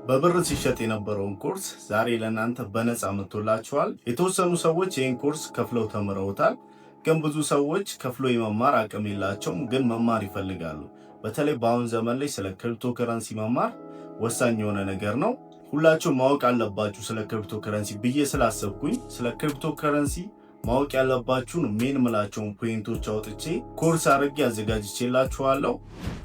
በብር ሲሸጥ የነበረውን ኮርስ ዛሬ ለእናንተ በነፃ መጥቶላችኋል። የተወሰኑ ሰዎች ይህን ኮርስ ከፍለው ተምረውታል። ግን ብዙ ሰዎች ከፍሎ የመማር አቅም የላቸውም፣ ግን መማር ይፈልጋሉ። በተለይ በአሁን ዘመን ላይ ስለ ክሪፕቶ ከረንሲ መማር ወሳኝ የሆነ ነገር ነው። ሁላችሁም ማወቅ አለባችሁ ስለ ክሪፕቶ ከረንሲ ብዬ ስላሰብኩኝ ስለ ክሪፕቶ ከረንሲ ማወቅ ያለባችሁን ሜን ምላቸውን ፖይንቶች አውጥቼ ኮርስ አድርጌ አዘጋጅቼላችኋለሁ።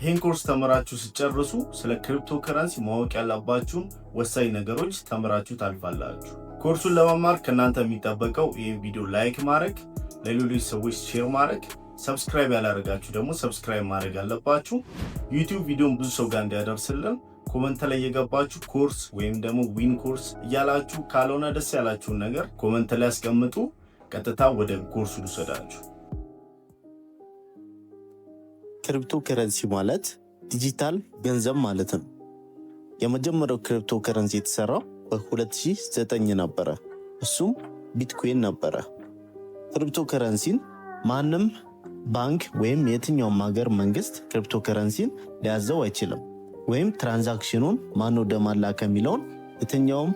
ይህን ኮርስ ተምራችሁ ስጨርሱ ስለ ክሪፕቶ ከረንሲ ማወቅ ያለባችሁን ወሳኝ ነገሮች ተምራችሁ ታልፋላችሁ። ኮርሱን ለመማር ከእናንተ የሚጠበቀው ይህን ቪዲዮ ላይክ ማድረግ፣ ለሌሎች ሰዎች ሼር ማድረግ፣ ሰብስክራይብ ያላደረጋችሁ ደግሞ ሰብስክራይብ ማድረግ አለባችሁ። ዩቲዩብ ቪዲዮን ብዙ ሰው ጋር እንዲያደርስልን ኮመንት ላይ የገባችሁ ኮርስ ወይም ደግሞ ዊን ኮርስ እያላችሁ ካልሆነ ደስ ያላችሁን ነገር ኮመንት ላይ ያስቀምጡ። ቀጥታ ወደ ኮርሱ ልውሰዳችሁ። ክሪፕቶ ከረንሲ ማለት ዲጂታል ገንዘብ ማለት ነው። የመጀመሪያው ክሪፕቶ ከረንሲ የተሰራው በ2009 ነበረ። እሱም ቢትኮይን ነበረ። ክሪፕቶ ከረንሲን ማንም ባንክ ወይም የትኛውም ሀገር መንግስት ክሪፕቶ ከረንሲን ሊያዘው አይችልም። ወይም ትራንዛክሽኑን ማን ወደ ማላክ የሚለውን የትኛውም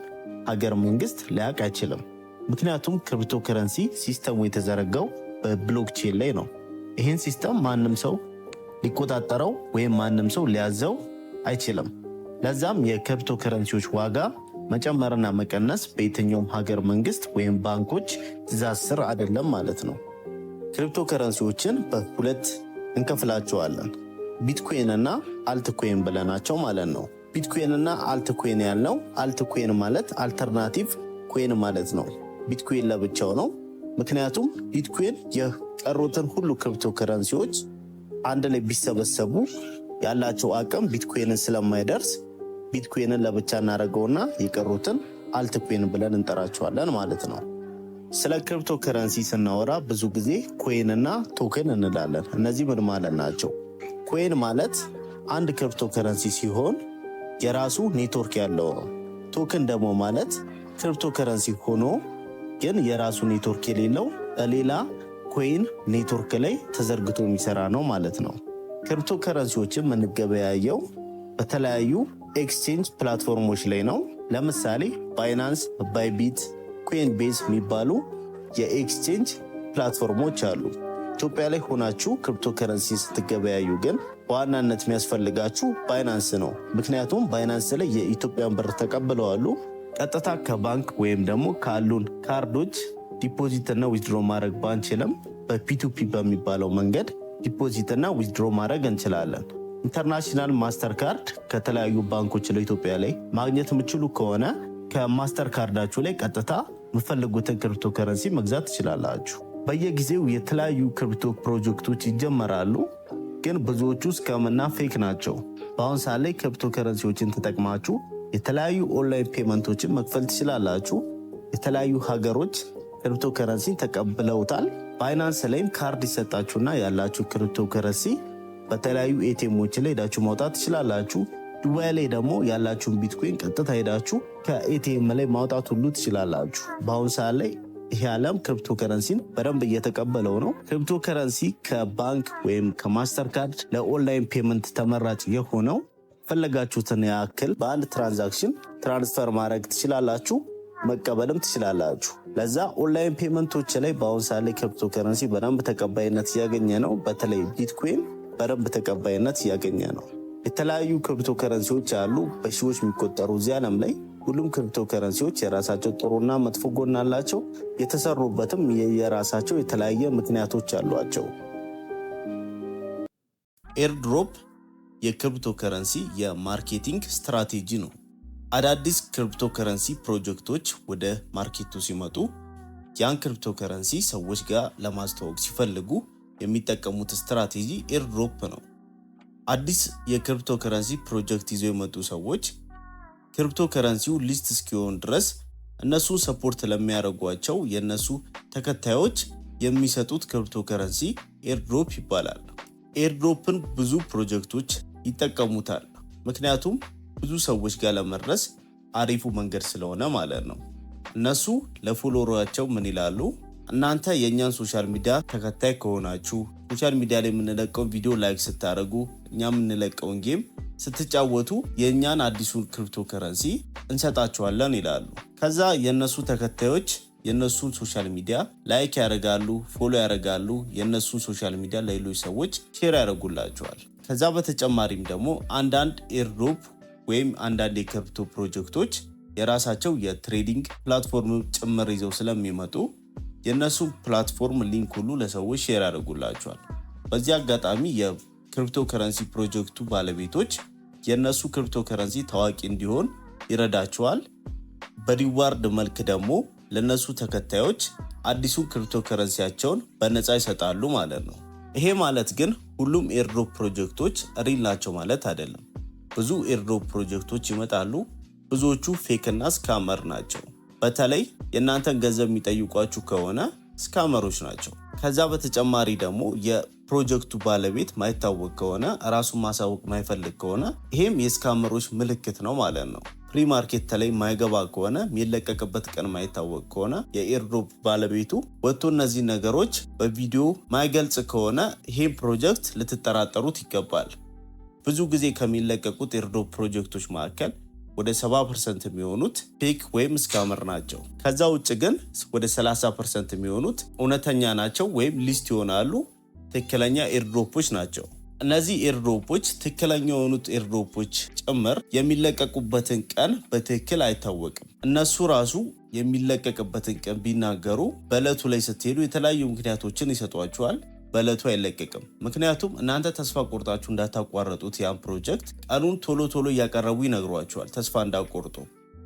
ሀገር መንግስት ሊያውቅ አይችልም። ምክንያቱም ክሪፕቶ ከረንሲ ሲስተሙ የተዘረጋው በብሎክቼን ላይ ነው። ይህን ሲስተም ማንም ሰው ሊቆጣጠረው ወይም ማንም ሰው ሊያዘው አይችልም። ለዛም የክሪፕቶ ከረንሲዎች ዋጋ መጨመርና መቀነስ በየትኛውም ሀገር መንግስት ወይም ባንኮች ትዕዛዝ ስር አይደለም ማለት ነው። ክሪፕቶ ከረንሲዎችን በሁለት እንከፍላቸዋለን። ቢትኮይን እና አልትኮይን ብለናቸው ማለት ነው። ቢትኮይን እና አልትኮይን ያልነው አልትኮይን ማለት አልተርናቲቭ ኮይን ማለት ነው። ቢትኮይን ለብቻው ነው። ምክንያቱም ቢትኮይን የቀሩትን ሁሉ ክሪፕቶ ከረንሲዎች አንድ ላይ ቢሰበሰቡ ያላቸው አቅም ቢትኮይንን ስለማይደርስ ቢትኮይንን ለብቻ እናደርገውና የቀሩትን አልትኮይን ብለን እንጠራቸዋለን ማለት ነው። ስለ ክሪፕቶ ከረንሲ ስናወራ ብዙ ጊዜ ኮይን እና ቶክን እንላለን። እነዚህ ምን ማለት ናቸው? ኮይን ማለት አንድ ክሪፕቶ ከረንሲ ሲሆን የራሱ ኔትወርክ ያለው ነው። ቶክን ደግሞ ማለት ክሪፕቶ ከረንሲ ሆኖ ግን የራሱ ኔትወርክ የሌለው ሌላ ኮይን ኔትወርክ ላይ ተዘርግቶ የሚሰራ ነው ማለት ነው። ክሪፕቶ ከረንሲዎችን የምንገበያየው በተለያዩ ኤክስቼንጅ ፕላትፎርሞች ላይ ነው። ለምሳሌ ባይናንስ፣ ባይቢት፣ ኮይን ቤዝ የሚባሉ የኤክስቼንጅ ፕላትፎርሞች አሉ። ኢትዮጵያ ላይ ሆናችሁ ክሪፕቶ ከረንሲ ስትገበያዩ ግን በዋናነት የሚያስፈልጋችሁ ባይናንስ ነው። ምክንያቱም ባይናንስ ላይ የኢትዮጵያን ብር ተቀብለዋሉ። ቀጥታ ከባንክ ወይም ደግሞ ካሉን ካርዶች ዲፖዚት እና ዊዝድሮ ማድረግ ባንችልም በፒቱፒ በሚባለው መንገድ ዲፖዚት እና ዊዝድሮ ማድረግ እንችላለን። ኢንተርናሽናል ማስተር ካርድ ከተለያዩ ባንኮች ለኢትዮጵያ ላይ ማግኘት የምችሉ ከሆነ ከማስተር ካርዳችሁ ላይ ቀጥታ የምፈልጉትን ክሪፕቶ ከረንሲ መግዛት ትችላላችሁ። በየጊዜው የተለያዩ ክሪፕቶ ፕሮጀክቶች ይጀመራሉ፣ ግን ብዙዎቹ ስካምና ፌክ ናቸው። በአሁን ሰዓት ላይ ክሪፕቶ ከረንሲዎችን ተጠቅማችሁ የተለያዩ ኦንላይን ፔመንቶችን መክፈል ትችላላችሁ። የተለያዩ ሀገሮች ክሪፕቶ ከረንሲን ተቀብለውታል። ባይናንስ ላይም ካርድ ይሰጣችሁና ያላችሁ ክሪፕቶ ከረንሲ በተለያዩ ኤቲኤሞች ላይ ሄዳችሁ ማውጣት ትችላላችሁ። ዱባይ ላይ ደግሞ ያላችሁን ቢትኮይን ቀጥታ ሄዳችሁ ከኤቲኤም ላይ ማውጣት ሁሉ ትችላላችሁ። በአሁኑ ሰዓት ላይ ይሄ ዓለም ክሪፕቶ ከረንሲን በደንብ እየተቀበለው ነው። ክሪፕቶ ከረንሲ ከባንክ ወይም ከማስተር ካርድ ለኦንላይን ፔመንት ተመራጭ የሆነው ፈለጋችሁትን ያክል በአንድ ትራንዛክሽን ትራንስፈር ማድረግ ትችላላችሁ፣ መቀበልም ትችላላችሁ። ለዛ ኦንላይን ፔመንቶች ላይ በአሁን ሰዓት ላይ ክሪፕቶ ከረንሲ በደንብ ተቀባይነት እያገኘ ነው። በተለይ ቢትኮይን በደንብ ተቀባይነት እያገኘ ነው። የተለያዩ ክሪፕቶ ከረንሲዎች አሉ፣ በሺዎች የሚቆጠሩ እዚህ ዓለም ላይ። ሁሉም ክሪፕቶ ከረንሲዎች የራሳቸው ጥሩና መጥፎ ጎን አላቸው። የተሰሩበትም የራሳቸው የተለያየ ምክንያቶች አሏቸው። ኤርድሮፕ የክሪፕቶ ከረንሲ የማርኬቲንግ ስትራቴጂ ነው። አዳዲስ ክሪፕቶ ከረንሲ ፕሮጀክቶች ወደ ማርኬቱ ሲመጡ ያን ክሪፕቶ ከረንሲ ሰዎች ጋር ለማስተዋወቅ ሲፈልጉ የሚጠቀሙት ስትራቴጂ ኤርድሮፕ ነው። አዲስ የክሪፕቶ ከረንሲ ፕሮጀክት ይዘው የመጡ ሰዎች ክሪፕቶ ከረንሲው ሊስት እስኪሆን ድረስ እነሱ ሰፖርት ለሚያደርጓቸው የነሱ ተከታዮች የሚሰጡት ክሪፕቶ ከረንሲ ኤርድሮፕ ይባላል። ኤርድሮፕን ብዙ ፕሮጀክቶች ይጠቀሙታል። ምክንያቱም ብዙ ሰዎች ጋር ለመድረስ አሪፉ መንገድ ስለሆነ ማለት ነው። እነሱ ለፎሎወራቸው ምን ይላሉ? እናንተ የኛን ሶሻል ሚዲያ ተከታይ ከሆናችሁ ሶሻል ሚዲያ ላይ የምንለቀውን ቪዲዮ ላይክ ስታደርጉ፣ እኛ የምንለቀውን ጌም ስትጫወቱ የእኛን አዲሱን ክሪፕቶ ከረንሲ እንሰጣቸዋለን ይላሉ። ከዛ የእነሱ ተከታዮች የእነሱን ሶሻል ሚዲያ ላይክ ያደርጋሉ፣ ፎሎ ያደርጋሉ፣ የእነሱን ሶሻል ሚዲያ ለሌሎች ሰዎች ሼር ያደርጉላቸዋል። ከዛ በተጨማሪም ደግሞ አንዳንድ ኤርድሮፕ ወይም አንዳንድ የክሪፕቶ ፕሮጀክቶች የራሳቸው የትሬዲንግ ፕላትፎርም ጭምር ይዘው ስለሚመጡ የእነሱ ፕላትፎርም ሊንክ ሁሉ ለሰዎች ሼር ያደርጉላቸዋል። በዚህ አጋጣሚ የክሪፕቶ ከረንሲ ፕሮጀክቱ ባለቤቶች የእነሱ ክሪፕቶ ከረንሲ ታዋቂ እንዲሆን ይረዳቸዋል። በሪዋርድ መልክ ደግሞ ለእነሱ ተከታዮች አዲሱ ክሪፕቶ ከረንሲያቸውን በነፃ ይሰጣሉ ማለት ነው። ይሄ ማለት ግን ሁሉም ኤርድሮፕ ፕሮጀክቶች ሪል ናቸው ማለት አይደለም። ብዙ ኤርድሮፕ ፕሮጀክቶች ይመጣሉ። ብዙዎቹ ፌክ እና ስካመር ናቸው። በተለይ የእናንተን ገንዘብ የሚጠይቋችሁ ከሆነ ስካመሮች ናቸው። ከዛ በተጨማሪ ደግሞ የፕሮጀክቱ ባለቤት ማይታወቅ ከሆነ ራሱን ማሳወቅ ማይፈልግ ከሆነ ይሄም የስካመሮች ምልክት ነው ማለት ነው። ፍሪ ማርኬት ላይ ማይገባ ከሆነ የሚለቀቅበት ቀን ማይታወቅ ከሆነ የኤርድሮፕ ባለቤቱ ወጥቶ እነዚህ ነገሮች በቪዲዮ ማይገልጽ ከሆነ ይሄም ፕሮጀክት ልትጠራጠሩት ይገባል። ብዙ ጊዜ ከሚለቀቁት ኤርድሮፕ ፕሮጀክቶች መካከል ወደ 70% የሚሆኑት ፌክ ወይም ስካመር ናቸው። ከዛ ውጭ ግን ወደ 30% የሚሆኑት እውነተኛ ናቸው ወይም ሊስት ይሆናሉ፣ ትክክለኛ ኤርድሮፖች ናቸው። እነዚህ ኤርድሮፖች ትክክለኛ የሆኑት ኤርድሮፖች ጭምር የሚለቀቁበትን ቀን በትክክል አይታወቅም። እነሱ ራሱ የሚለቀቅበትን ቀን ቢናገሩ በዕለቱ ላይ ስትሄዱ የተለያዩ ምክንያቶችን ይሰጧቸዋል። በዕለቱ አይለቀቅም። ምክንያቱም እናንተ ተስፋ ቆርጣችሁ እንዳታቋረጡት ያን ፕሮጀክት ቀኑን ቶሎ ቶሎ እያቀረቡ ይነግሯቸዋል ተስፋ እንዳቆርጡ።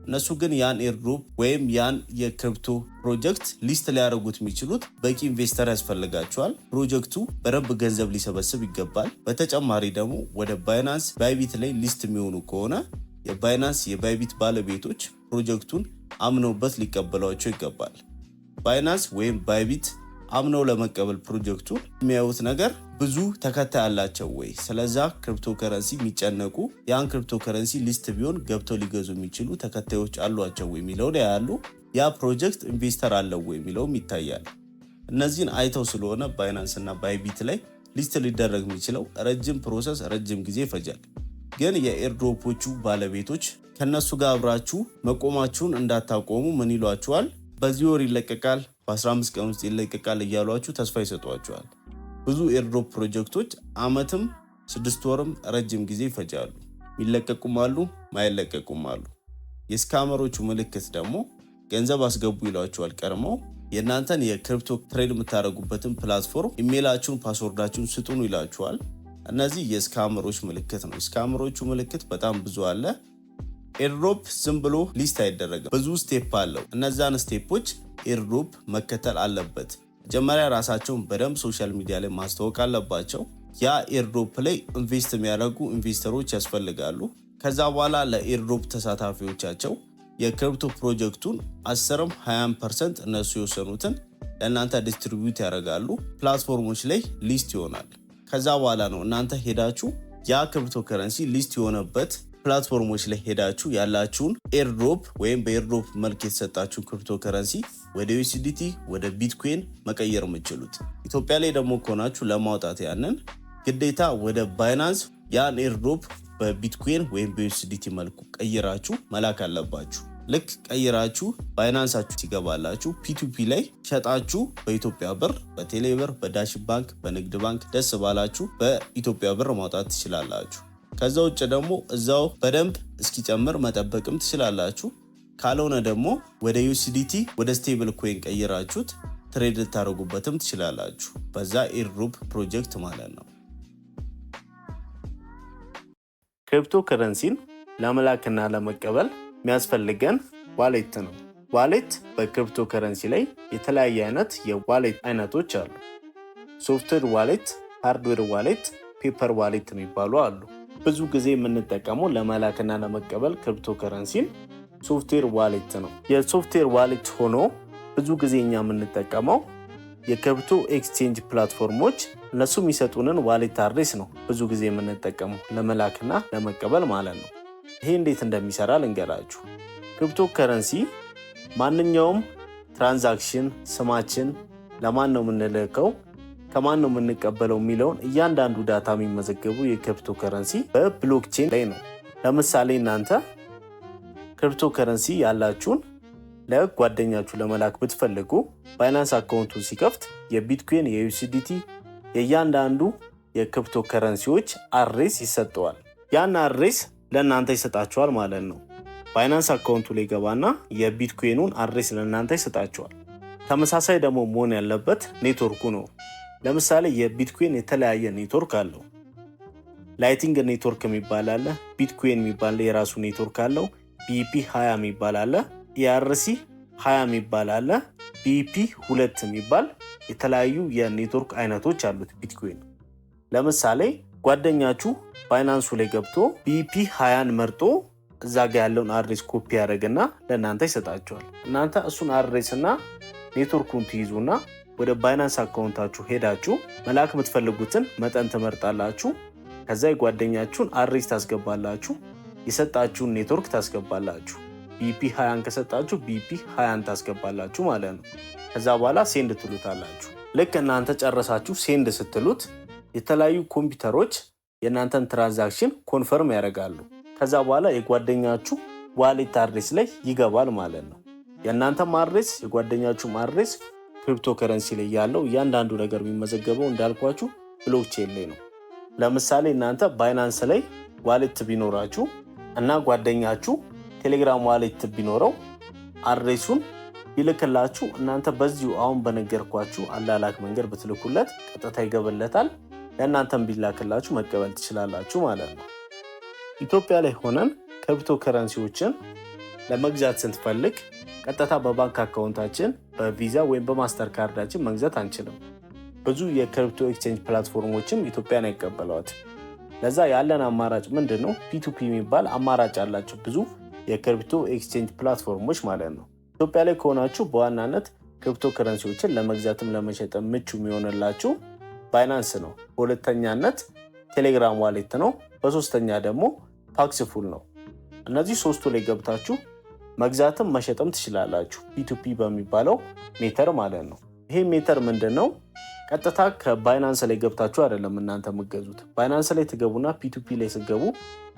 እነሱ ግን ያን ኤርድሮፕ ወይም ያን የክሪፕቶ ፕሮጀክት ሊስት ሊያደርጉት የሚችሉት በቂ ኢንቨስተር ያስፈልጋቸዋል። ፕሮጀክቱ በደንብ ገንዘብ ሊሰበስብ ይገባል። በተጨማሪ ደግሞ ወደ ባይናንስ ባይቢት ላይ ሊስት የሚሆኑ ከሆነ የባይናንስ የባይቢት ባለቤቶች ፕሮጀክቱን አምነውበት ሊቀበሏቸው ይገባል። ባይናንስ ወይም ባይቢት አምነው ለመቀበል ፕሮጀክቱ የሚያዩት ነገር ብዙ ተከታይ አላቸው ወይ፣ ስለዛ ክሪፕቶ ከረንሲ የሚጨነቁ ያን ክሪፕቶ ከረንሲ ሊስት ቢሆን ገብተው ሊገዙ የሚችሉ ተከታዮች አሏቸው ወይ የሚለውን ያያሉ። ያ ፕሮጀክት ኢንቨስተር አለው ወይ የሚለውም ይታያል። እነዚህን አይተው ስለሆነ ባይናንስ እና ባይቢት ላይ ሊስት ሊደረግ የሚችለው ረጅም ፕሮሰስ ረጅም ጊዜ ይፈጃል። ግን የኤርድሮፖቹ ባለቤቶች ከነሱ ጋር አብራችሁ መቆማችሁን እንዳታቆሙ ምን ይሏችኋል? በዚህ ወር ይለቀቃል፣ በ15 ቀን ውስጥ ይለቀቃል እያሏችሁ ተስፋ ይሰጧችኋል። ብዙ ኤርድሮፕ ፕሮጀክቶች አመትም 6 ወርም ረጅም ጊዜ ይፈጃሉ። የሚለቀቁም አሉ፣ ማይለቀቁም አሉ። የስካመሮቹ ምልክት ደግሞ ገንዘብ አስገቡ ይሏችኋል። ቀድመው የእናንተን የክሪፕቶ ትሬድ የምታደርጉበትን ፕላትፎርም ኢሜይላችሁን፣ ፓስወርዳችሁን ስጡኑ ይላችኋል። እነዚህ የስካመሮች ምልክት ነው። የስካመሮቹ ምልክት በጣም ብዙ አለ። ኤርድሮፕ ዝም ብሎ ሊስት አይደረግም። ብዙ ስቴፕ አለው። እነዛን ስቴፖች ኤርድሮፕ መከተል አለበት። መጀመሪያ ራሳቸውን በደንብ ሶሻል ሚዲያ ላይ ማስተዋወቅ አለባቸው። ያ ኤርድሮፕ ላይ ኢንቨስት የሚያደርጉ ኢንቨስተሮች ያስፈልጋሉ። ከዛ በኋላ ለኤርድሮፕ ተሳታፊዎቻቸው የክሪፕቶ ፕሮጀክቱን 10ም 20% እነሱ የወሰኑትን ለእናንተ ዲስትሪቢዩት ያደርጋሉ። ፕላትፎርሞች ላይ ሊስት ይሆናል። ከዛ በኋላ ነው እናንተ ሄዳችሁ ያ ክሪፕቶ ከረንሲ ሊስት የሆነበት ፕላትፎርሞች ላይ ሄዳችሁ ያላችሁን ኤርድሮፕ ወይም በኤርድሮፕ መልክ የተሰጣችሁ ክሪፕቶ ከረንሲ ወደ ዩኤስዲቲ ወደ ቢትኮይን መቀየር የምችሉት። ኢትዮጵያ ላይ ደግሞ ከሆናችሁ ለማውጣት ያንን ግዴታ ወደ ባይናንስ ያን ኤርድሮፕ በቢትኮይን ወይም በዩኤስዲቲ መልኩ ቀይራችሁ መላክ አለባችሁ። ልክ ቀይራችሁ ባይናንሳችሁ ሲገባላችሁ ፒቱፒ ላይ ሸጣችሁ በኢትዮጵያ ብር በቴሌ ብር፣ በዳሽን ባንክ፣ በንግድ ባንክ ደስ ባላችሁ በኢትዮጵያ ብር ማውጣት ትችላላችሁ። ከዛ ውጭ ደግሞ እዛው በደንብ እስኪጨምር መጠበቅም ትችላላችሁ። ካልሆነ ደግሞ ወደ ዩኤስዲቲ ወደ ስቴብል ኮይን ቀይራችሁት ትሬድ ልታደርጉበትም ትችላላችሁ። በዛ ኤርድሮፕ ፕሮጀክት ማለት ነው። ክሪፕቶ ከረንሲን ለመላክና ለመቀበል የሚያስፈልገን ዋሌት ነው። ዋሌት በክሪፕቶ ከረንሲ ላይ የተለያየ አይነት የዋሌት አይነቶች አሉ። ሶፍትዌር ዋሌት፣ ሃርድዌር ዋሌት፣ ፔፐር ዋሌት የሚባሉ አሉ። ብዙ ጊዜ የምንጠቀመው ለመላክና ለመቀበል ክሪፕቶ ከረንሲን ሶፍትዌር ዋሌት ነው። የሶፍትዌር ዋሌት ሆኖ ብዙ ጊዜ እኛ የምንጠቀመው የክሪፕቶ ኤክስቼንጅ ፕላትፎርሞች እነሱ የሚሰጡንን ዋሌት አድሬስ ነው ብዙ ጊዜ የምንጠቀመው ለመላክና ለመቀበል ማለት ነው። ይሄ እንዴት እንደሚሰራ ልንገራችሁ። ክሪፕቶ ከረንሲ ማንኛውም ትራንዛክሽን ስማችን ለማን ነው የምንልከው? ከማን ነው የምንቀበለው የሚለውን እያንዳንዱ ዳታ የሚመዘገቡ የክሪፕቶ ከረንሲ በብሎክቼን ላይ ነው። ለምሳሌ እናንተ ክሪፕቶ ከረንሲ ያላችሁን ለጓደኛችሁ ለመላክ ብትፈልጉ ባይናንስ አካውንቱን ሲከፍት የቢትኮይን፣ የዩኤስዲቲ የእያንዳንዱ የክሪፕቶ ከረንሲዎች አድሬስ ይሰጠዋል። ያን አድሬስ ለእናንተ ይሰጣችኋል ማለት ነው። ባይናንስ አካውንቱ ላይ ገባና የቢትኮይኑን አድሬስ ለእናንተ ይሰጣችኋል። ተመሳሳይ ደግሞ መሆን ያለበት ኔትወርኩ ነው። ለምሳሌ የቢትኮይን የተለያየ ኔትወርክ አለው። ላይቲንግ ኔትወርክ የሚባል አለ። ቢትኮይን የሚባል የራሱ ኔትወርክ አለው። ቢፒ 20 የሚባል አለ። ኢአርሲ 20 የሚባል አለ። ቢፒ 2 የሚባል የተለያዩ የኔትወርክ አይነቶች አሉት ቢትኮይን። ለምሳሌ ጓደኛችሁ ባይናንሱ ላይ ገብቶ ቢፒ 20ን መርጦ እዛ ጋ ያለውን አድሬስ ኮፒ ያደርግና ለእናንተ ይሰጣቸዋል። እናንተ እሱን አድሬስ እና ኔትወርኩን ትይዙና ወደ ባይናንስ አካውንታችሁ ሄዳችሁ መላክ የምትፈልጉትን መጠን ትመርጣላችሁ። ከዛ የጓደኛችሁን አድሬስ ታስገባላችሁ። የሰጣችሁን ኔትወርክ ታስገባላችሁ። ቢፒ 20ን ከሰጣችሁ ቢፒ 20ን ታስገባላችሁ ማለት ነው። ከዛ በኋላ ሴንድ ትሉታላችሁ። ልክ እናንተ ጨረሳችሁ ሴንድ ስትሉት የተለያዩ ኮምፒውተሮች የእናንተን ትራንዛክሽን ኮንፈርም ያደርጋሉ። ከዛ በኋላ የጓደኛችሁ ዋሌት አድሬስ ላይ ይገባል ማለት ነው። የእናንተም አድሬስ የጓደኛችሁም አድሬስ ክሪፕቶ ከረንሲ ላይ ያለው እያንዳንዱ ነገር የሚመዘገበው እንዳልኳችሁ ብሎክቼን ላይ ነው። ለምሳሌ እናንተ ባይናንስ ላይ ዋሌት ቢኖራችሁ እና ጓደኛችሁ ቴሌግራም ዋሌት ቢኖረው አድሬሱን ይልክላችሁ። እናንተ በዚሁ አሁን በነገርኳችሁ አላላክ መንገድ ብትልኩለት ቀጥታ ይገበለታል። ለእናንተም ቢላክላችሁ መቀበል ትችላላችሁ ማለት ነው። ኢትዮጵያ ላይ ሆነን ክሪፕቶ ከረንሲዎችን ለመግዛት ስንፈልግ ቀጥታ በባንክ አካውንታችን በቪዛ ወይም በማስተር ካርዳችን መግዛት አንችልም። ብዙ የክሪፕቶ ኤክስቼንጅ ፕላትፎርሞችም ኢትዮጵያን አይቀበሏት። ለዛ ያለን አማራጭ ምንድን ነው? ፒቱፒ የሚባል አማራጭ አላቸው ብዙ የክሪፕቶ ኤክስቼንጅ ፕላትፎርሞች ማለት ነው። ኢትዮጵያ ላይ ከሆናችሁ በዋናነት ክሪፕቶ ከረንሲዎችን ለመግዛትም ለመሸጥም ምቹ የሚሆንላችሁ ባይናንስ ነው። በሁለተኛነት ቴሌግራም ዋሌት ነው። በሶስተኛ ደግሞ ፓክስፉል ነው። እነዚህ ሶስቱ ላይ ገብታችሁ መግዛትም መሸጥም ትችላላችሁ። ፒቱፒ በሚባለው ሜተር ማለት ነው። ይሄ ሜተር ምንድን ነው? ቀጥታ ከባይናንስ ላይ ገብታችሁ አይደለም እናንተ የምትገዙት። ባይናንስ ላይ ትገቡና ፒቱፒ ላይ ስገቡ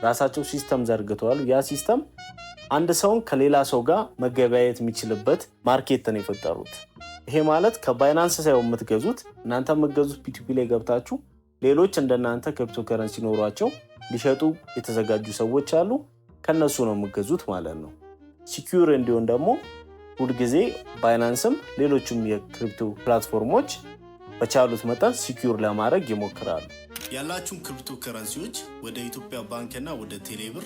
ራሳቸው ሲስተም ዘርግተዋል። ያ ሲስተም አንድ ሰውን ከሌላ ሰው ጋር መገበያየት የሚችልበት ማርኬትን የፈጠሩት። ይሄ ማለት ከባይናንስ ሳይሆን የምትገዙት እናንተ የምትገዙት ፒቱፒ ላይ ገብታችሁ ሌሎች እንደናንተ ክሪፕቶ ከረንሲ ኖሯቸው ሊሸጡ የተዘጋጁ ሰዎች አሉ። ከነሱ ነው የምትገዙት ማለት ነው። ሲኪዩር እንዲሆን ደግሞ ሁልጊዜ ባይናንስም ሌሎችም የክሪፕቶ ፕላትፎርሞች በቻሉት መጠን ሲኪዩር ለማድረግ ይሞክራሉ። ያላችሁን ክሪፕቶ ከረንሲዎች ወደ ኢትዮጵያ ባንክና ወደ ቴሌብር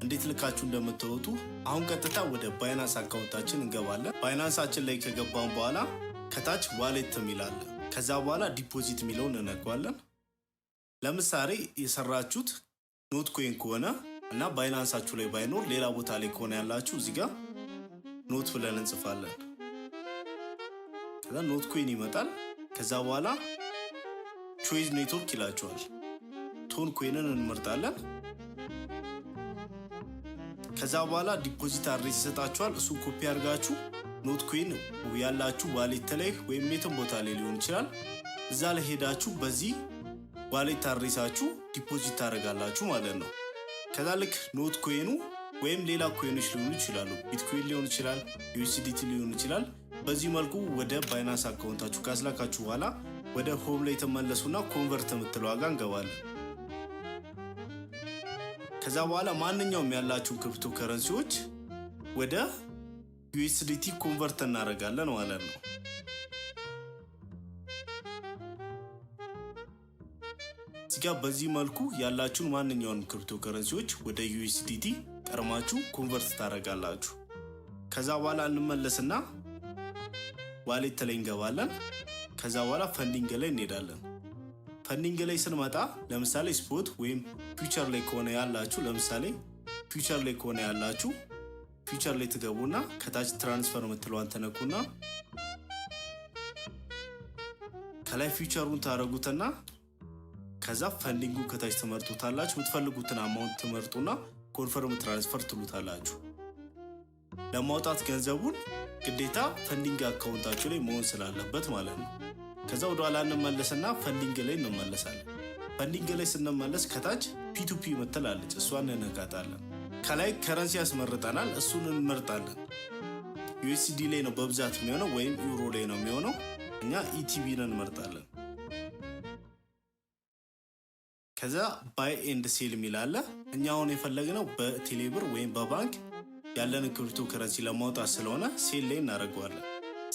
እንዴት ልካችሁ እንደምትወጡ አሁን ቀጥታ ወደ ባይናንስ አካውንታችን እንገባለን። ባይናንሳችን ላይ ከገባን በኋላ ከታች ዋሌት የሚላለ ከዛ በኋላ ዲፖዚት የሚለውን እንነካዋለን። ለምሳሌ የሰራችሁት ኖት ኮይን ከሆነ እና ባይናንሳችሁ ላይ ባይኖር ሌላ ቦታ ላይ ከሆነ ያላችሁ እዚህ ጋር ኖት ብለን እንጽፋለን። ከዛ ኖት ኮይን ይመጣል። ከዛ በኋላ ቾይዝ ኔትወርክ ይላችኋል። ቶን ኮይንን እንመርጣለን። ከዛ በኋላ ዲፖዚት አድሬስ ይሰጣችኋል። እሱን ኮፒ አድርጋችሁ ኖት ኮይን ያላችሁ ዋሌት ላይ ወይም የትም ቦታ ላይ ሊሆን ይችላል እዛ ላይ ሄዳችሁ በዚህ ዋሌት አድሬሳችሁ ዲፖዚት ታደርጋላችሁ ማለት ነው። ከዛ ልክ ኖት ኮይኑ ወይም ሌላ ኮይኖች ሊሆኑ ይችላሉ፣ ቢትኮይን ሊሆን ይችላል፣ ዩኤስዲቲ ሊሆን ይችላል። በዚህ መልኩ ወደ ባይናንስ አካውንታችሁ ካስላካችሁ በኋላ ወደ ሆም ላይ ተመለሱና ኮንቨርት የምትለው ዋጋ እንገባለን። ከዛ በኋላ ማንኛውም ያላችሁ ክሪፕቶ ከረንሲዎች ወደ ዩኤስዲቲ ኮንቨርት እናደርጋለን ማለት ነው። እዚጋ በዚህ መልኩ ያላችሁን ማንኛውንም ክሪፕቶ ከረንሲዎች ወደ ዩኤስዲቲ ቀርማችሁ ኮንቨርት ታደርጋላችሁ። ከዛ በኋላ እንመለስና ዋሌት ላይ እንገባለን። ከዛ በኋላ ፈንዲንግ ላይ እንሄዳለን። ፈንዲንግ ላይ ስንመጣ ለምሳሌ ስፖት ወይም ፊውቸር ላይ ከሆነ ያላችሁ ለምሳሌ ፊውቸር ላይ ከሆነ ያላችሁ ፊውቸር ላይ ትገቡና ከታች ትራንስፈር የምትለዋን ተነኩና ከላይ ፊውቸሩን ታደርጉትና ከዛ ፈንዲንጉ ከታች ትመርጡታላችሁ። የምትፈልጉትን አማውንት ትመርጡና ኮንፈርም ትራንስፈር ትሉታላችሁ። ለማውጣት ገንዘቡን ግዴታ ፈንዲንግ አካውንታችሁ ላይ መሆን ስላለበት ማለት ነው። ከዛ ወደ ኋላ እንመለስና ፈንዲንግ ላይ እንመለሳለን። ፈንዲንግ ላይ ስንመለስ ከታች ፒቱፒ ምትላለች፣ እሷን እንነካታለን። ከላይ ከረንሲ ያስመርጠናል፣ እሱን እንመርጣለን። ዩኤስዲ ላይ ነው በብዛት የሚሆነው ወይም ዩሮ ላይ ነው የሚሆነው። እኛ ኢቲቢን እንመርጣለን። ከዛ ባይ ኤንድ ሴል የሚላለ እኛ አሁን የፈለግነው በቴሌብር ወይም በባንክ ያለንን ክሪፕቶ ከረንሲ ለማውጣት ስለሆነ ሴል ላይ እናደርገዋለን።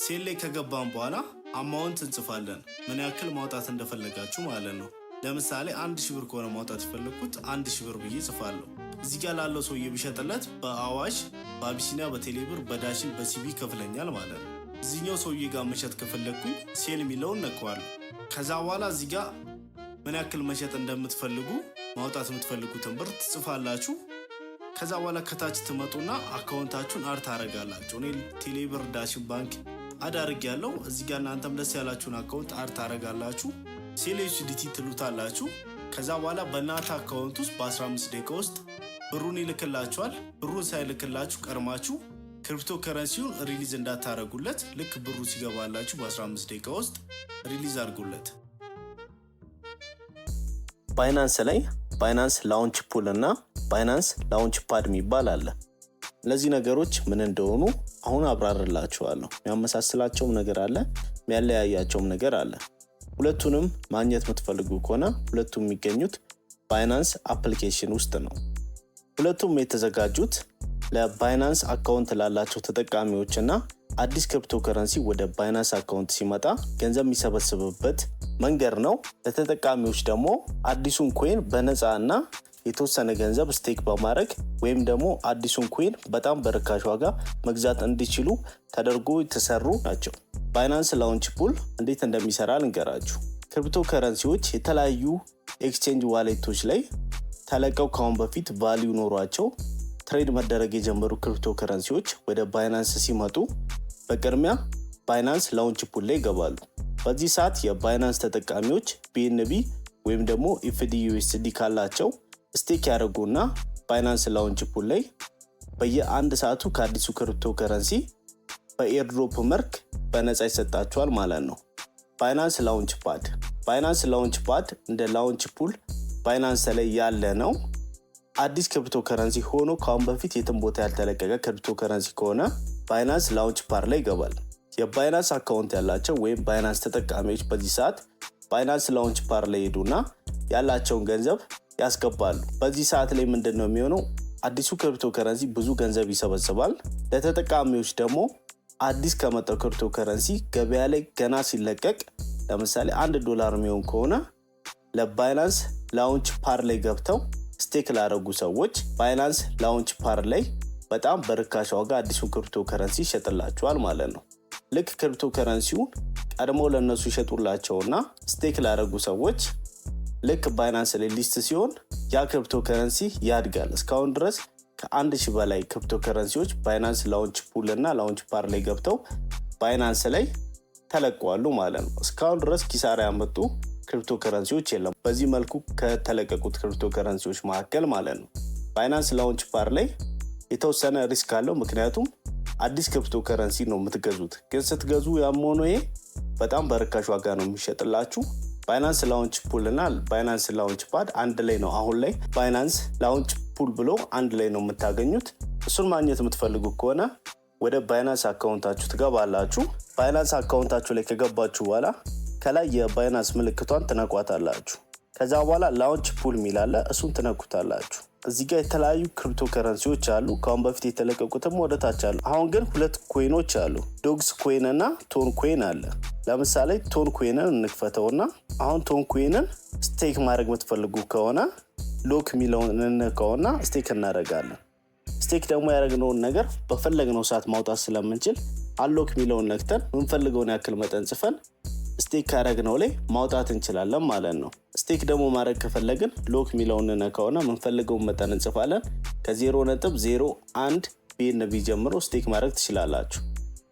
ሴል ላይ ከገባን በኋላ አማውንት እንጽፋለን፣ ምን ያክል ማውጣት እንደፈለጋችሁ ማለት ነው። ለምሳሌ 1000 ብር ከሆነ ማውጣት የፈለግኩት 1000 ብር ብዬ ጽፋለሁ። እዚህ ጋር ላለው ሰውዬ ቢሸጥለት በአዋሽ፣ በአቢሲኒያ፣ በቴሌብር፣ በዳሽን፣ በሲቢ ከፍለኛል ማለት ነው። እዚህኛው ሰውዬ ጋር መሸጥ ከፈለግኩኝ ሴል የሚለውን ነካዋለሁ። ከዛ በኋላ እዚህ ጋር ምን ያክል መሸጥ እንደምትፈልጉ ማውጣት የምትፈልጉትን ብር ትጽፋላችሁ። ከዛ በኋላ ከታች ትመጡና አካውንታችሁን አድ ታረጋላችሁ። እኔ ቴሌብር፣ ዳሽን ባንክ አዳርግ ያለው እዚህ ጋር እናንተም ደስ ያላችሁን አካውንት አድ ታረጋላችሁ። ሴል ዩኤስዲቲ ትሉታላችሁ። ከዛ በኋላ በእናንተ አካውንት ውስጥ በ15 ደቂቃ ውስጥ ብሩን ይልክላችኋል። ብሩን ሳይልክላችሁ ቀድማችሁ ክሪፕቶ ከረንሲውን ሪሊዝ እንዳታረጉለት፣ ልክ ብሩ ሲገባላችሁ በ15 ደቂቃ ውስጥ ሪሊዝ አድርጉለት። ባይናንስ ላይ ባይናንስ ላውንች ፑል እና ባይናንስ ላውንች ፓድ የሚባል አለ። እነዚህ ነገሮች ምን እንደሆኑ አሁን አብራርላችኋለሁ። የሚያመሳስላቸውም ነገር አለ፣ የሚያለያያቸውም ነገር አለ። ሁለቱንም ማግኘት የምትፈልጉ ከሆነ ሁለቱም የሚገኙት ባይናንስ አፕሊኬሽን ውስጥ ነው። ሁለቱም የተዘጋጁት ለባይናንስ አካውንት ላላቸው ተጠቃሚዎች እና አዲስ ክሪፕቶ ከረንሲ ወደ ባይናንስ አካውንት ሲመጣ ገንዘብ የሚሰበስብበት መንገድ ነው። ለተጠቃሚዎች ደግሞ አዲሱን ኮይን በነፃ እና የተወሰነ ገንዘብ ስቴክ በማድረግ ወይም ደግሞ አዲሱን ኮይን በጣም በርካሽ ዋጋ መግዛት እንዲችሉ ተደርጎ የተሰሩ ናቸው። ባይናንስ ላውንች ፑል እንዴት እንደሚሰራ ልንገራችሁ። ክሪፕቶ ከረንሲዎች የተለያዩ ኤክስቼንጅ ዋሌቶች ላይ ተለቀው ካሁን በፊት ቫልዩ ኖሯቸው ትሬድ መደረግ የጀመሩ ክሪፕቶ ከረንሲዎች ወደ ባይናንስ ሲመጡ በቅድሚያ ባይናንስ ላውንች ፑል ላይ ይገባሉ። በዚህ ሰዓት የባይናንስ ተጠቃሚዎች BNB ወይም ደግሞ FDUSD ካላቸው ስቴክ ያደርጉና ባይናንስ ላውንች ፑል ላይ በየአንድ ሰዓቱ ከአዲሱ ክሪፕቶ ከረንሲ በኤርድሮፕ መልክ በነፃ ይሰጣቸዋል ማለት ነው። ባይናንስ ላውንች ፓድ እንደ ላውንች ፑል ባይናንስ ላይ ያለ ነው። አዲስ ክሪፕቶ ከረንሲ ሆኖ ካሁን በፊት የትም ቦታ ያልተለቀቀ ክሪፕቶ ከረንሲ ከሆነ ባይናንስ ላውንች ፓድ ላይ ይገባል። የባይናንስ አካውንት ያላቸው ወይም ባይናንስ ተጠቃሚዎች በዚህ ሰዓት ባይናንስ ላውንች ፓድ ላይ ሄዱና ያላቸውን ገንዘብ ያስገባሉ። በዚህ ሰዓት ላይ ምንድን ነው የሚሆነው? አዲሱ ክሪፕቶ ከረንሲ ብዙ ገንዘብ ይሰበስባል። ለተጠቃሚዎች ደግሞ አዲስ ከመጣው ክሪፕቶ ከረንሲ ገበያ ላይ ገና ሲለቀቅ ለምሳሌ $1 የሚሆን ከሆነ ለባይናንስ ላውንች ፓድ ላይ ገብተው ስቴክ ላደረጉ ሰዎች ባይናንስ ላውንች ፓድ ላይ በጣም በርካሽ ዋጋ አዲሱን ክሪፕቶ ከረንሲ ይሸጥላቸዋል ማለት ነው። ልክ ክሪፕቶ ከረንሲውን ቀድሞ ለነሱ ይሸጡላቸውና ስቴክ ላደረጉ ሰዎች ልክ ባይናንስ ላይ ሊስት ሲሆን ያ ክሪፕቶ ከረንሲ ያድጋል። እስካሁን ድረስ ከ1000 በላይ ክሪፕቶ ከረንሲዎች ባይናንስ ላውንች ፑል እና ላውንች ፓድ ላይ ገብተው ባይናንስ ላይ ተለቀዋሉ ማለት ነው። እስካሁን ድረስ ኪሳራ ያመጡ ክሪፕቶ ከረንሲዎች የለም፣ በዚህ መልኩ ከተለቀቁት ክሪፕቶ ከረንሲዎች መካከል ማለት ነው። ባይናንስ ላውንች ፓድ ላይ የተወሰነ ሪስክ አለው፣ ምክንያቱም አዲስ ክሪፕቶ ከረንሲ ነው የምትገዙት። ግን ስትገዙ ያም ሆኖ ይሄ በጣም በርካሽ ዋጋ ነው የሚሸጥላችሁ። ባይናንስ ላውንች ፑል እና ባይናንስ ላውንች ፓድ አንድ ላይ ነው። አሁን ላይ ባይናንስ ላውንች ፑል ብሎ አንድ ላይ ነው የምታገኙት። እሱን ማግኘት የምትፈልጉ ከሆነ ወደ ባይናንስ አካውንታችሁ ትገባላችሁ። ባይናንስ አካውንታችሁ ላይ ከገባችሁ በኋላ ከላይ የባይናንስ ምልክቷን ትነኳታላችሁ። ከዛ በኋላ ላውንች ፑል የሚላለ እሱን ትነኩታላችሁ። እዚህ ጋር የተለያዩ ክሪፕቶ ከረንሲዎች አሉ። ካሁን በፊት የተለቀቁትም ወደታች አሉ። አሁን ግን ሁለት ኮይኖች አሉ፣ ዶግስ ኮይን እና ቶን ኮይን አለ። ለምሳሌ ቶን ኮይንን እንክፈተውና አሁን ቶን ኮይንን ስቴክ ማድረግ የምትፈልጉ ከሆነ ሎክ የሚለውን እንነካውና ስቴክ እናደርጋለን። ስቴክ ደግሞ ያደረግነውን ነገር በፈለግነው ሰዓት ማውጣት ስለምንችል አንሎክ የሚለውን ነክተን የምንፈልገውን ያክል መጠን ጽፈን ስቴክ ካደረግነው ላይ ማውጣት እንችላለን ማለት ነው። ስቴክ ደግሞ ማድረግ ከፈለግን ሎክ የሚለውን እንነካውና የምንፈልገውን መጠን እንጽፋለን። ከ0.01 BNB ጀምሮ ስቴክ ማድረግ ትችላላችሁ።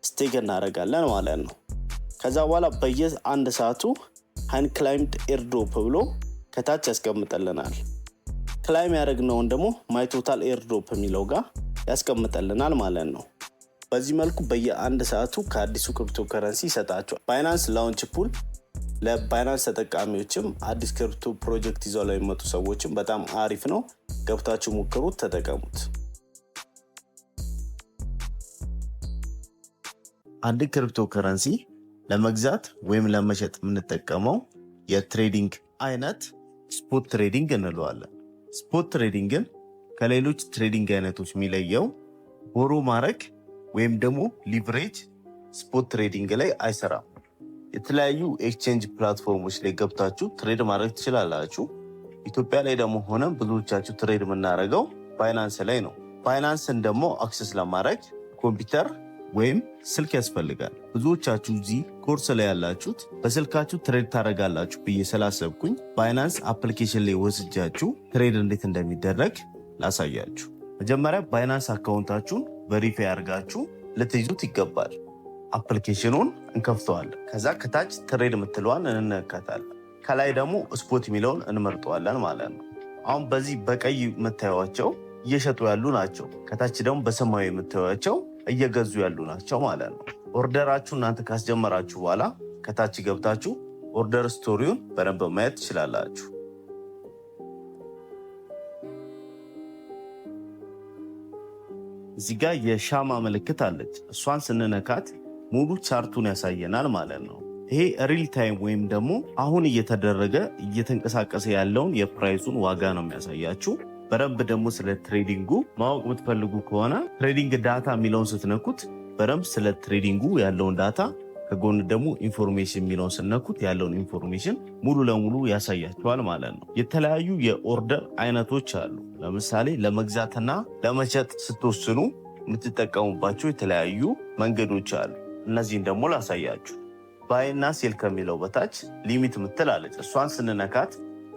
ስቴክ እናደርጋለን ማለት ነው። ከዛ በኋላ በየአንድ ሰዓቱ አንክላይምድ ኤርድሮፕ ብሎ ከታች ያስቀምጠልናል። ክላይም ያደረግነውን ደግሞ ማይ ቶታል ኤርድሮፕ የሚለው ጋር ያስቀምጠልናል ማለት ነው። በዚህ መልኩ በየአንድ ሰዓቱ ከአዲሱ ክሪፕቶ ከረንሲ ይሰጣቸዋል። ባይናንስ ላውንች ፑል ለባይናንስ ተጠቃሚዎችም አዲስ ክሪፕቶ ፕሮጀክት ይዘው ለሚመጡ ሰዎችም በጣም አሪፍ ነው። ገብታችሁ ሞክሩት፣ ተጠቀሙት። አንድ ክሪፕቶ ከረንሲ ለመግዛት ወይም ለመሸጥ የምንጠቀመው የትሬዲንግ አይነት ስፖት ትሬዲንግ እንለዋለን። ስፖት ትሬዲንግን ከሌሎች ትሬዲንግ አይነቶች የሚለየው ቦሮ ማድረግ ወይም ደግሞ ሊቨሬጅ ስፖት ትሬዲንግ ላይ አይሰራም። የተለያዩ ኤክስቼንጅ ፕላትፎርሞች ላይ ገብታችሁ ትሬድ ማድረግ ትችላላችሁ። ኢትዮጵያ ላይ ደግሞ ሆነ ብዙዎቻችሁ ትሬድ የምናደርገው ባይናንስ ላይ ነው። ባይናንስን ደግሞ አክሰስ ለማድረግ ኮምፒውተር ወይም ስልክ ያስፈልጋል። ብዙዎቻችሁ እዚህ ኮርስ ላይ ያላችሁት በስልካችሁ ትሬድ ታደርጋላችሁ ብዬ ስላሰብኩኝ ባይናንስ አፕሊኬሽን ላይ ወስጃችሁ ትሬድ እንዴት እንደሚደረግ ላሳያችሁ። መጀመሪያ ባይናንስ አካውንታችሁን ቬሪፋይ አድርጋችሁ ልትይዙት ይገባል። አፕሊኬሽኑን እንከፍተዋለን። ከዛ ከታች ትሬድ የምትለዋን እንነካታለን። ከላይ ደግሞ ስፖት የሚለውን እንመርጠዋለን ማለት ነው። አሁን በዚህ በቀይ የምታዩዋቸው እየሸጡ ያሉ ናቸው። ከታች ደግሞ በሰማያዊ የምታዩዋቸው እየገዙ ያሉ ናቸው ማለት ነው። ኦርደራችሁ እናንተ ካስጀመራችሁ በኋላ ከታች ገብታችሁ ኦርደር ስቶሪውን በደንብ ማየት ትችላላችሁ። እዚህ ጋር የሻማ ምልክት አለች። እሷን ስንነካት ሙሉ ቻርቱን ያሳየናል ማለት ነው። ይሄ ሪል ታይም ወይም ደግሞ አሁን እየተንቀሳቀሰ ያለውን የፕራይሱን ዋጋ ነው የሚያሳያችሁ። በደንብ ደግሞ ስለ ትሬዲንጉ ማወቅ የምትፈልጉ ከሆነ ትሬዲንግ ዳታ የሚለውን ስትነኩት በደንብ ስለ ትሬዲንጉ ያለውን ዳታ፣ ከጎን ደግሞ ኢንፎርሜሽን የሚለውን ስነኩት ያለውን ኢንፎርሜሽን ሙሉ ለሙሉ ያሳያችኋል ማለት ነው። የተለያዩ የኦርደር አይነቶች አሉ። ለምሳሌ ለመግዛትና ለመሸጥ ስትወስኑ የምትጠቀሙባቸው የተለያዩ መንገዶች አሉ። እነዚህን ደግሞ ላሳያችሁ። ባይና ሴል ከሚለው በታች ሊሚት ምትላለች። እሷን ስንነካት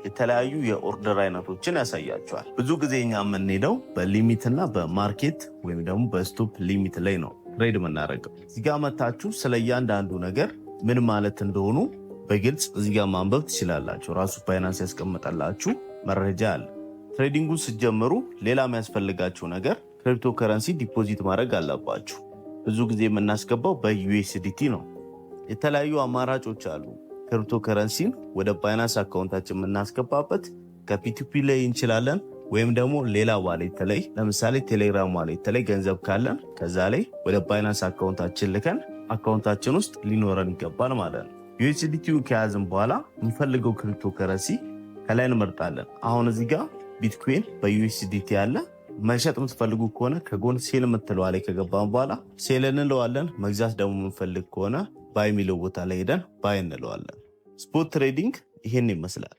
የተለያዩ የኦርደር አይነቶችን ያሳያቸዋል። ብዙ ጊዜ እኛ የምንሄደው በሊሚትና በማርኬት ወይም ደግሞ በስቶፕ ሊሚት ላይ ነው ትሬድ የምናደርገው። እዚጋ መታችሁ ስለ እያንዳንዱ ነገር ምን ማለት እንደሆኑ በግልጽ እዚጋ ማንበብ ትችላላችሁ። ራሱ ባይናንስ ያስቀመጠላችሁ መረጃ አለ። ትሬዲንጉን ስትጀምሩ ሌላ የሚያስፈልጋችሁ ነገር ክሪፕቶ ከረንሲ ዲፖዚት ማድረግ አለባችሁ። ብዙ ጊዜ የምናስገባው በዩኤስዲቲ ነው። የተለያዩ አማራጮች አሉ። ክሪፕቶ ከረንሲን ወደ ባይናንስ አካውንታችን የምናስገባበት ከፒቱፒ ላይ እንችላለን፣ ወይም ደግሞ ሌላ ዋሌት ላይ ለምሳሌ ቴሌግራም ዋሌት ላይ ገንዘብ ካለን ከዛ ላይ ወደ ባይናንስ አካውንታችን ልከን አካውንታችን ውስጥ ሊኖረን ይገባል ማለት ነው። ዩኤስዲቲውን ከያዝን በኋላ የምንፈልገው ክሪፕቶ ከረንሲ ከላይ እንመርጣለን። አሁን እዚህ ጋር ቢትኮይን በዩኤስዲቲ ያለ መሸጥ የምትፈልጉ ከሆነ ከጎን ሴል የምትለዋ ላይ ከገባን በኋላ ሴል እንለዋለን። መግዛት ደግሞ የምንፈልግ ከሆነ ባይ የሚለው ቦታ ላይ ሄደን ባይ እንለዋለን። ስፖት ትሬዲንግ ይሄን ይመስላል።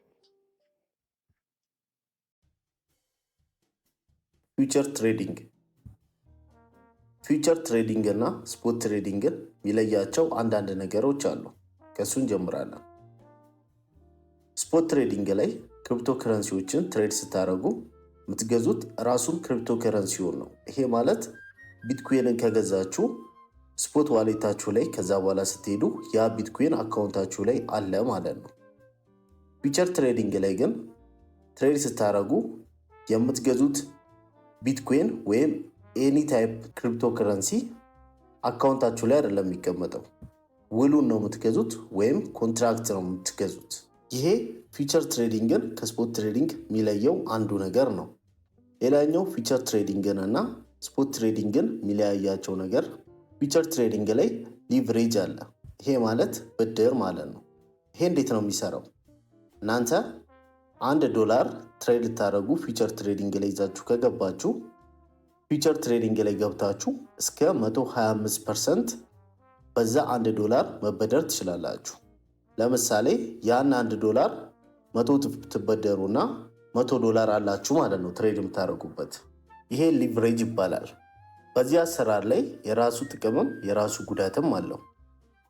ፊውቸር ትሬዲንግ እና ስፖት ትሬዲንግን የሚለያቸው አንዳንድ ነገሮች አሉ። ከሱ እንጀምራለን። ስፖት ትሬዲንግ ላይ ክሪፕቶ ከረንሲዎችን ትሬድ ስታደርጉ የምትገዙት ራሱን ክሪፕቶ ከረንሲውን ነው። ይሄ ማለት ቢትኮይንን ከገዛችሁ ስፖት ዋሌታችሁ ላይ ከዛ በኋላ ስትሄዱ ያ ቢትኮይን አካውንታችሁ ላይ አለ ማለት ነው። ፊውቸር ትሬዲንግ ላይ ግን ትሬድ ስታደርጉ የምትገዙት ቢትኮይን ወይም ኤኒ ታይፕ ክሪፕቶ ከረንሲ አካውንታችሁ ላይ አይደለም የሚቀመጠው፣ ውሉን ነው የምትገዙት ወይም ኮንትራክት ነው የምትገዙት። ይሄ ፊውቸር ትሬዲንግን ከስፖት ትሬዲንግ የሚለየው አንዱ ነገር ነው። ሌላኛው ፊውቸር ትሬዲንግን እና ስፖት ትሬዲንግን የሚለያያቸው ነገር ፊውቸር ትሬዲንግ ላይ ሊቨሬጅ አለ። ይሄ ማለት ብድር ማለት ነው። ይሄ እንዴት ነው የሚሰራው? እናንተ $1 ትሬድ ልታደርጉ ፊውቸር ትሬዲንግ ላይ ይዛችሁ ከገባችሁ ፊውቸር ትሬዲንግ ላይ ገብታችሁ እስከ 125% በዛ $1 መበደር ትችላላችሁ። ለምሳሌ ያን $1 100 ትበደሩና $100 አላችሁ ማለት ነው ትሬድ የምታደርጉበት። ይሄ ሊቨሬጅ ይባላል። በዚህ አሰራር ላይ የራሱ ጥቅምም የራሱ ጉዳትም አለው።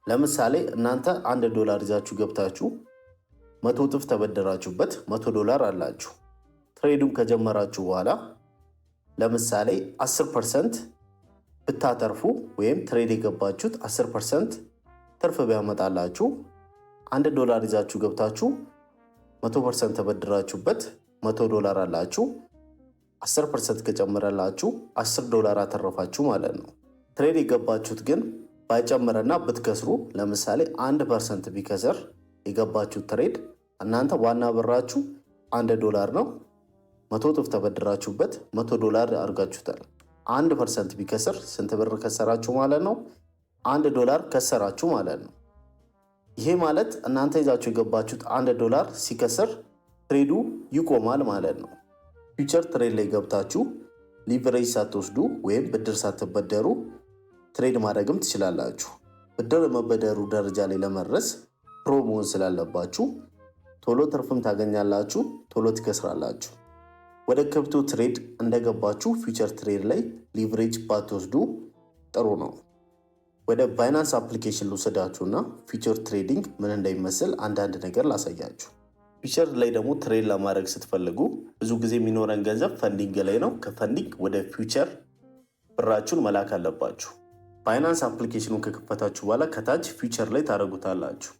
ለምሳሌ እናንተ $1 ይዛችሁ ገብታችሁ 100 እጥፍ ተበደራችሁበት $100 አላችሁ። ትሬዱን ከጀመራችሁ በኋላ ለምሳሌ 10% ብታተርፉ ወይም ትሬድ የገባችሁት 10% ትርፍ ቢያመጣላችሁ $1 ይዛችሁ ገብታችሁ 100% ተበድራችሁበት $100 አላችሁ። 10% ከጨመረላችሁ $10 አተረፋችሁ ማለት ነው። ትሬድ የገባችሁት ግን ባይጨምረና ብትከስሩ ለምሳሌ 1% ቢከስር የገባችሁ ትሬድ እናንተ ዋና ብራችሁ $1 ነው። 100 እጥፍ ተበድራችሁበት $100 አድርጋችሁታል። 1% ቢከስር ስንት ብር ከሰራችሁ ማለት ነው? $1 ከሰራችሁ ማለት ነው። ይሄ ማለት እናንተ ይዛችሁ የገባችሁት $1 ሲከስር ትሬዱ ይቆማል ማለት ነው። ፊውቸር ትሬድ ላይ ገብታችሁ ሊቨሬጅ ሳትወስዱ ወይም ብድር ሳትበደሩ ትሬድ ማድረግም ትችላላችሁ። ብድር መበደሩ ደረጃ ላይ ለመድረስ ፕሮ መሆን ስላለባችሁ ቶሎ ትርፍም ታገኛላችሁ፣ ቶሎ ትከስራላችሁ። ወደ ክሪፕቶ ትሬድ እንደገባችሁ ፊውቸር ትሬድ ላይ ሊቨሬጅ ባትወስዱ ጥሩ ነው። ወደ ባይናንስ አፕሊኬሽን ልውሰዳችሁና ፊውቸር ትሬዲንግ ምን እንደሚመስል አንዳንድ ነገር ላሳያችሁ። ፊውቸር ላይ ደግሞ ትሬድ ለማድረግ ስትፈልጉ ብዙ ጊዜ የሚኖረን ገንዘብ ፈንዲንግ ላይ ነው። ከፈንዲንግ ወደ ፊውቸር ብራችሁን መላክ አለባችሁ። ባይናንስ አፕሊኬሽኑን ከከፈታችሁ በኋላ ከታች ፊውቸር ላይ ታደርጉታላችሁ።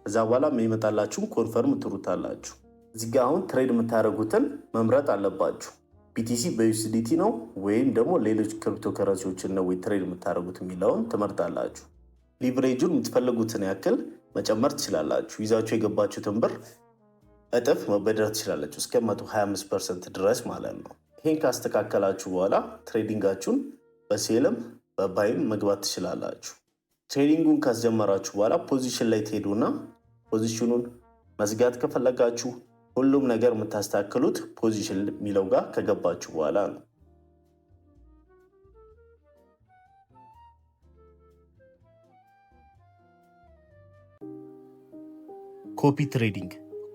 ከዛ በኋላ የሚመጣላችሁን ኮንፈርም ትሩታላችሁ። እዚህ ጋ አሁን ትሬድ የምታደርጉትን መምረጥ አለባችሁ። BTC በUSDT ነው ወይም ደግሞ ሌሎች ክሪፕቶ ከረንሲዎችን ነው ወይ ትሬድ የምታደርጉት የሚለውን ትመርጣላችሁ። ሊቨሬጁን የምትፈልጉትን ያክል መጨመር ትችላላችሁ። ይዛችሁ የገባችሁትን ብር እጥፍ መበደር ትችላላችሁ፣ እስከ 125% ድረስ ማለት ነው። ይህን ካስተካከላችሁ በኋላ ትሬዲንጋችሁን በሴልም በባይም መግባት ትችላላችሁ። ትሬዲንጉን ካስጀመራችሁ በኋላ ፖዚሽን ላይ ትሄዱና ፖዚሽኑን መዝጋት ከፈለጋችሁ ሁሉም ነገር የምታስተካክሉት ፖዚሽን የሚለው ጋር ከገባችሁ በኋላ ነው።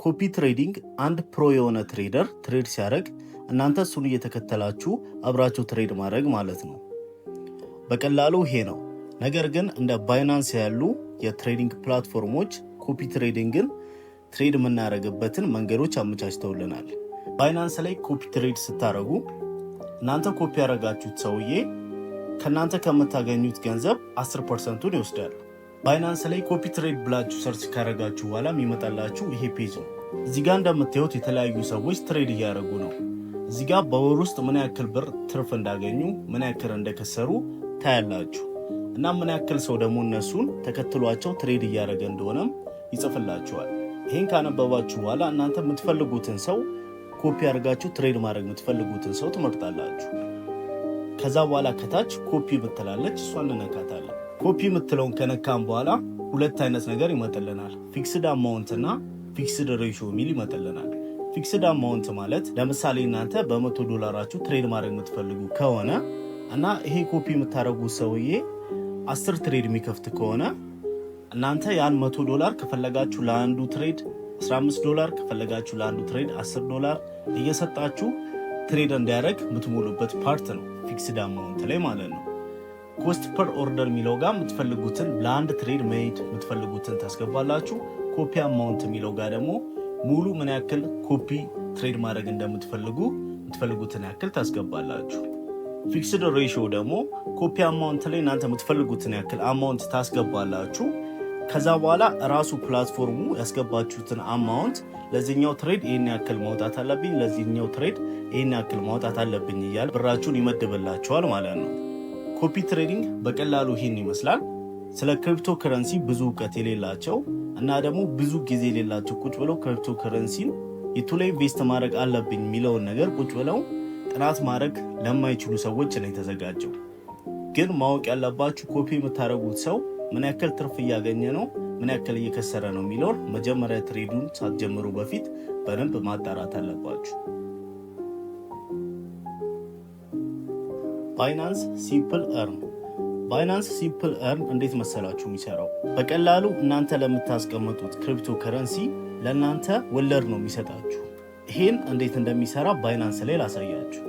ኮፒ ትሬዲንግ አንድ ፕሮ የሆነ ትሬደር ትሬድ ሲያደርግ እናንተ እሱን እየተከተላችሁ አብራችሁ ትሬድ ማድረግ ማለት ነው። በቀላሉ ይሄ ነው። ነገር ግን እንደ ባይናንስ ያሉ የትሬዲንግ ፕላትፎርሞች ኮፒ ትሬዲንግን ትሬድ የምናደርግበትን መንገዶች አመቻችተውልናል። ባይናንስ ላይ ኮፒ ትሬድ ስታደርጉ እናንተ ኮፒ ያደረጋችሁት ሰውዬ ከእናንተ ከምታገኙት ገንዘብ 10%ን ይወስዳል። ባይናንስ ላይ ኮፒ ትሬድ ብላችሁ ሰርች ካረጋችሁ በኋላ የሚመጣላችሁ ይሄ ፔጅ ነው። እዚህ ጋር እንደምታዩት የተለያዩ ሰዎች ትሬድ እያደረጉ ነው። እዚህ ጋር በወር ውስጥ ምን ያክል ብር ትርፍ እንዳገኙ፣ ምን ያክል እንደከሰሩ ታያላችሁ እና ምን ያክል ሰው ደግሞ እነሱን ተከትሏቸው ትሬድ እያደረገ እንደሆነም ይጽፍላችኋል። ይህን ካነበባችሁ በኋላ እናንተ የምትፈልጉትን ሰው ኮፒ አድርጋችሁ ትሬድ ማድረግ የምትፈልጉትን ሰው ትመርጣላችሁ። ከዛ በኋላ ከታች ኮፒ ምትላለች፣ እሷን እንነካታለን። ኮፒ ምትለውን ከነካም በኋላ ሁለት አይነት ነገር ይመጥልናል። ፊክስድ አማውንት እና ፊክስድ ሬሽዮ የሚል ይመጥልናል። ፊክስድ አማውንት ማለት ለምሳሌ እናንተ $100 ትሬድ ማድረግ የምትፈልጉ ከሆነ እና ይሄ ኮፒ የምታደርጉት ሰውዬ 10 ትሬድ የሚከፍት ከሆነ እናንተ ያን $100 ከፈለጋችሁ ለአንዱ ትሬድ $15 ከፈለጋችሁ ለአንዱ ትሬድ $10 እየሰጣችሁ ትሬድ እንዲያደርግ የምትሞሉበት ፓርት ነው ፊክስድ አማውንት ላይ ማለት ነው። ኮስት ፐር ኦርደር የሚለው ጋር የምትፈልጉትን ለአንድ ትሬድ መሄድ የምትፈልጉትን ታስገባላችሁ። ኮፒ አማውንት የሚለው ጋር ደግሞ ሙሉ ምን ያክል ኮፒ ትሬድ ማድረግ እንደምትፈልጉ የምትፈልጉትን ያክል ታስገባላችሁ። ፊክስድ ሬሽዮ ደግሞ ኮፒ አማውንት ላይ እናንተ የምትፈልጉትን ያክል አማውንት ታስገባላችሁ። ከዛ በኋላ ራሱ ፕላትፎርሙ ያስገባችሁትን አማውንት ለዚህኛው ትሬድ ይህን ያክል ማውጣት አለብኝ፣ ለዚህኛው ትሬድ ይህን ያክል ማውጣት አለብኝ እያለ ብራችሁን ይመድብላችኋል ማለት ነው። ኮፒ ትሬዲንግ በቀላሉ ይህን ይመስላል። ስለ ክሪፕቶ ከረንሲ ብዙ እውቀት የሌላቸው እና ደግሞ ብዙ ጊዜ የሌላቸው ቁጭ ብለው ክሪፕቶ ከረንሲን የቱ ላይ ኢንቨስት ማድረግ አለብኝ የሚለውን ነገር ቁጭ ብለው ጥናት ማድረግ ለማይችሉ ሰዎች ነው የተዘጋጀው። ግን ማወቅ ያለባችሁ ኮፒ የምታደርጉት ሰው ምን ያክል ትርፍ እያገኘ ነው፣ ምን ያክል እየከሰረ ነው የሚለውን መጀመሪያ ትሬዱን ሳትጀምሩ በፊት በደንብ ማጣራት አለባችሁ። ባይናንስ ሲምፕል እርን። ባይናንስ ሲምፕል እርን እንዴት መሰላችሁ የሚሰራው? በቀላሉ እናንተ ለምታስቀምጡት ክሪፕቶ ከረንሲ ለእናንተ ወለድ ነው የሚሰጣችሁ። ይሄን እንዴት እንደሚሰራ ባይናንስ ላይ ላሳያችሁ።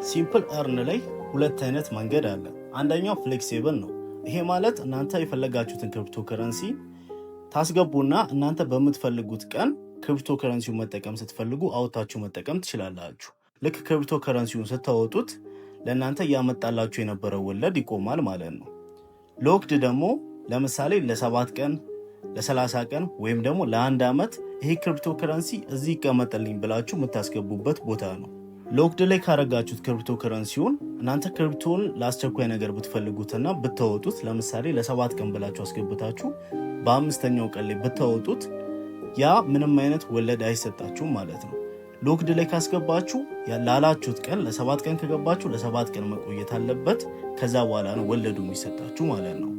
ሲምፕል እርን ላይ ሁለት አይነት መንገድ አለ። አንደኛው ፍሌክሲብል ነው። ይሄ ማለት እናንተ የፈለጋችሁትን ክሪፕቶ ከረንሲ ታስገቡና እናንተ በምትፈልጉት ቀን ክሪፕቶ ከረንሲውን መጠቀም ስትፈልጉ አውጣችሁ መጠቀም ትችላላችሁ። ልክ ክሪፕቶ ከረንሲውን ስታወጡት ለእናንተ እያመጣላችሁ የነበረው ወለድ ይቆማል ማለት ነው። ሎክድ ደግሞ ለምሳሌ ለ7 ቀን ለ30 ቀን ወይም ደግሞ ለ1 ዓመት ይሄ ክሪፕቶ ከረንሲ እዚህ ይቀመጥልኝ ብላችሁ የምታስገቡበት ቦታ ነው። ሎክድ ላይ ካረጋችሁት ክሪፕቶ ከረንሲውን እናንተ ክሪፕቶን ለአስቸኳይ ነገር ብትፈልጉትና ብታወጡት ለምሳሌ ለ7 ቀን ብላችሁ አስገብታችሁ በ5ኛው ቀን ላይ ብታወጡት ያ ምንም አይነት ወለድ አይሰጣችሁም ማለት ነው። ሎክድ ላይ ካስገባችሁ ላላችሁት ቀን ለ7 ቀን ከገባችሁ ለ7 ቀን መቆየት አለበት። ከዛ በኋላ ነው ወለዱ የሚሰጣችሁ ማለት ነው።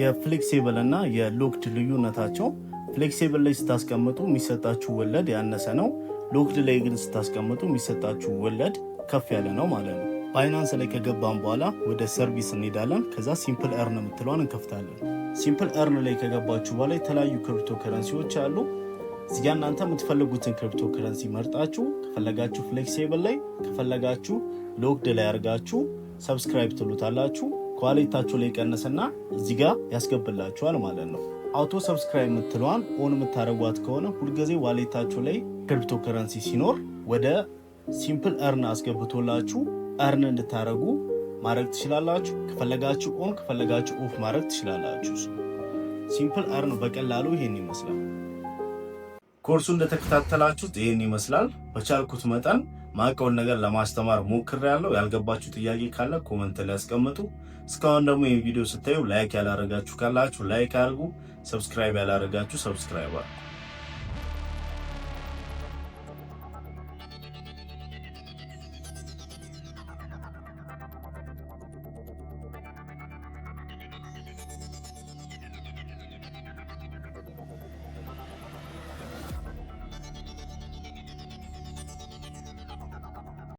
የፍሌክሲብል እና የሎክድ ልዩነታቸው ፍሌክሲብል ላይ ስታስቀምጡ የሚሰጣችሁ ወለድ ያነሰ ነው። ሎክድ ላይ ግን ስታስቀምጡ የሚሰጣችሁ ወለድ ከፍ ያለ ነው ማለት ነው። ባይናንስ ላይ ከገባን በኋላ ወደ ሰርቪስ እንሄዳለን። ከዛ ሲምፕል እርን የምትለዋን እንከፍታለን። ሲምፕል እርን ላይ ከገባችሁ በኋላ የተለያዩ ክሪፕቶ ከረንሲዎች አሉ። እዚጋ እናንተ የምትፈልጉትን ክሪፕቶ ከረንሲ መርጣችሁ ከፈለጋችሁ ፍሌክሲብል ላይ ከፈለጋችሁ ሎክድ ላይ አድርጋችሁ ሰብስክራይብ ትሉታላችሁ። ኳሊቲያችሁ ላይ ቀነሰና እዚጋ ያስገብላችኋል ማለት ነው። አውቶ ሰብስክራይብ የምትለዋን ኦን የምታደርጓት ከሆነ ሁልጊዜ ዋሌታችሁ ላይ ክሪፕቶ ከረንሲ ሲኖር ወደ ሲምፕል እርን አስገብቶላችሁ እርን እንድታደርጉ ማድረግ ትችላላችሁ። ከፈለጋችሁ ኦን ከፈለጋችሁ ኦፍ ማድረግ ትችላላችሁ። ሲምፕል እርን በቀላሉ ይሄን ይመስላል። ኮርሱ እንደተከታተላችሁት ይሄን ይመስላል። በቻልኩት መጠን ማቀውን ነገር ለማስተማር ሞክሬያለሁ። ያልገባችሁ ጥያቄ ካለ ኮመንት ላይ አስቀምጡ። እስካሁን ደግሞ ይሄን ቪዲዮ ስታዩ ላይክ ያላረጋችሁ ካላችሁ ላይክ አድርጉ። ሰብስክራይብ ያላረጋችሁ ሰብስክራይብ አድርጉ።